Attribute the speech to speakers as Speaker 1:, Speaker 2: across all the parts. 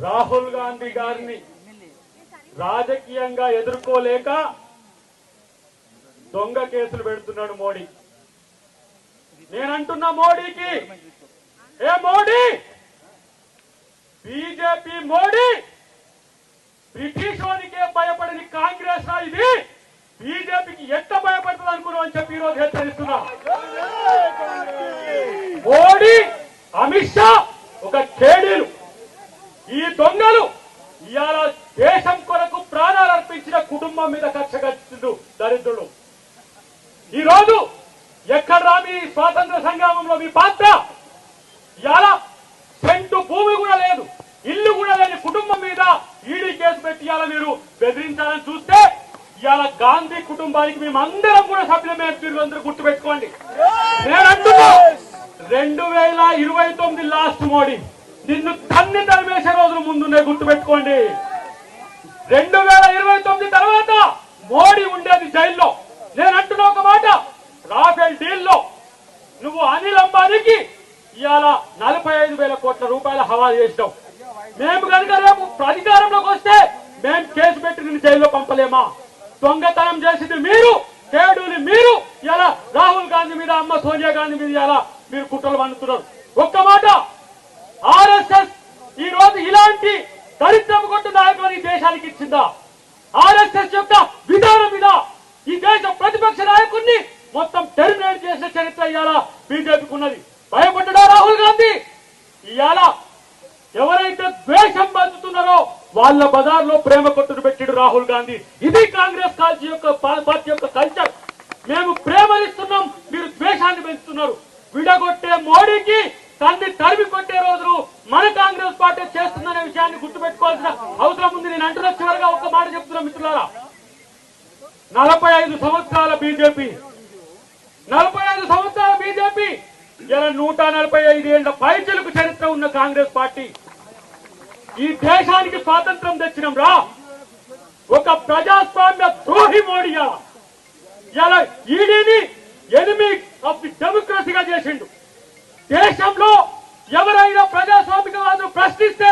Speaker 1: రాహుల్ గాంధీ గారిని రాజకీయంగా ఎదుర్కోలేక దొంగ కేసులు పెడుతున్నాడు మోడీ. నేనంటున్నా మోడీకి, ఏ మోడీ, బీజేపీ మోడీ బ్రిటిష్ వాడికే భయపడని కాంగ్రెస్ ఇది బీజేపీకి ఎంత భయపడుతుంది అనుకున్నాం అని చెప్పి ఈరోజు హెచ్చరిస్తున్నా. మోడీ, అమిత్ షా ఒక కేడీలు, ఈ దొంగలు ఇవాళ దేశం కొరకు ప్రాణాలు అర్పించిన కుటుంబం మీద కక్ష కట్టిండు దరిద్రులు. ఈ రోజు ఎక్కడ మీ స్వాతంత్ర సంగ్రామంలో మీ పాత్ర? ఇవాళ సెంటు భూమి కూడా లేదు, ఇల్లు కూడా లేని కుటుంబం మీద ఈడీ కేసు పెట్టి ఇవాళ మీరు బెదిరించాలని చూస్తే ఇవాళ గాంధీ కుటుంబానికి మేమందరం కూడా సభ్యులమే. అందరూ గుర్తుపెట్టుకోండి. నేనంటున్నా 2029 లాస్ట్ మోడీ నిన్ను తన్ని తరిమేసే రోజులు ముందున్నాయి, గుర్తుపెట్టుకోండి. 2029 తర్వాత మోడీ ఉండేది జైల్లో. నేను అంటున్నా ఒక మాట, రాఫెల్ డీల్లో నువ్వు అనిల్ అంబానీకి ఇవాళ 45,000 కోట్ల రూపాయల హవాలా చేసినావు. మేము కనుక రేపు అధికారంలోకి వస్తే మేము కేసు పెట్టి నిన్ను జైల్లో పంపలేమా? దొంగతనం చేసింది మీరు, కేడుని మీరు. ఇలా రాహుల్ గాంధీ మీద, అమ్మ సోనియా గాంధీ మీద ఇలా మీరు కుట్రలు పండుతున్నారు. ఒక్క మాట, ఆర్ఎస్ఎస్ ఈ రోజు ఇలాంటి దరిద్రం కొట్టు నాయకులను ఈ దేశానికి ఇచ్చిందా? ఆర్ఎస్ఎస్ యొక్క విధానం మీద ఈ దేశ ప్రతిపక్ష నాయకుడిని మొత్తం టెర్మినేట్ చేసిన చరిత్ర ఇవాళ బీజేపీకి ఉన్నది. భయపడ్డా రాహుల్ గాంధీ? ఇవాళ ఎవరైతే ద్వేషం పంచుతున్నారో వాళ్ళ బజార్లో ప్రేమ కొట్టును పెట్టిడు రాహుల్ గాంధీ. ఇది కాంగ్రెస్ పార్టీ యొక్క కల్చర్. మేము ప్రేమనిస్తున్నాం, మీరు ద్వేషాన్ని పెంచుతున్నారు. విడగొట్టే మోడీకి తన్ని తరిమి కొట్టే రోజులు మన కాంగ్రెస్ పార్టీ చేస్తుందనే విషయాన్ని గుర్తుపెట్టుకోవాల్సిన అవసరం ఉంది. నేను అంటున్న చివరిగా ఒక్క మాట చెప్తున్నా మిత్రులారా, 45 సంవత్సరాల బీజేపీ, 45 సంవత్సరాల బీజేపీ ఇలా 145 ఏళ్ల పైచలకు చరిత్ర ఉన్న కాంగ్రెస్ పార్టీ ఈ దేశానికి స్వాతంత్రం తెచ్చినాం రా. ఒక ప్రజాస్వామ్య ద్రోహి మోడీ ఇలా ఈడీని ఎనిమీ ఆఫ్ ది డెమోక్రసీగా చేసిండు. దేశంలో ఎవరైనా ప్రజాస్వామికవాదులు ప్రశ్నిస్తే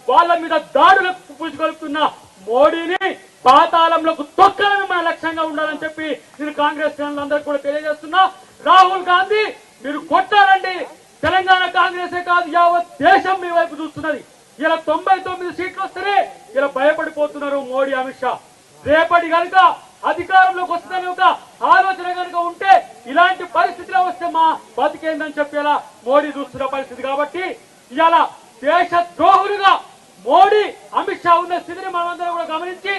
Speaker 1: వాళ్ళ మీద దాడులకు పూజగలుపుతున్న మోడీని పాతాళంలోకి తొక్కడమే మన లక్ష్యంగా ఉండాలని చెప్పి నేను కాంగ్రెస్ శ్రేణులందరికీ కూడా తెలియజేస్తున్నా. రాహుల్ గాంధీ మీరు కొట్టారండి. తెలంగాణ కాంగ్రెసే కాదు, యావత్ దేశం మీ వైపు చూస్తున్నది. ఇలా 99 సీట్లు వస్తేనే ఇలా భయపడిపోతున్నారు మోడీ, అమిత్ షా. రేపటి కనుక అధికారంలోకి వస్తుందని ఒక ఆలోచన కనుక ఉంటే ఇలాంటి పరిస్థితిలో వస్తే మా బతికేందని చెప్పేలా మోడీ చూస్తున్న పరిస్థితి. కాబట్టి ఇవాళ దేశ ద్రోహులుగా మోడీ, అమిత్ షా ఉన్న స్థితిని మనమందరం కూడా గమనించి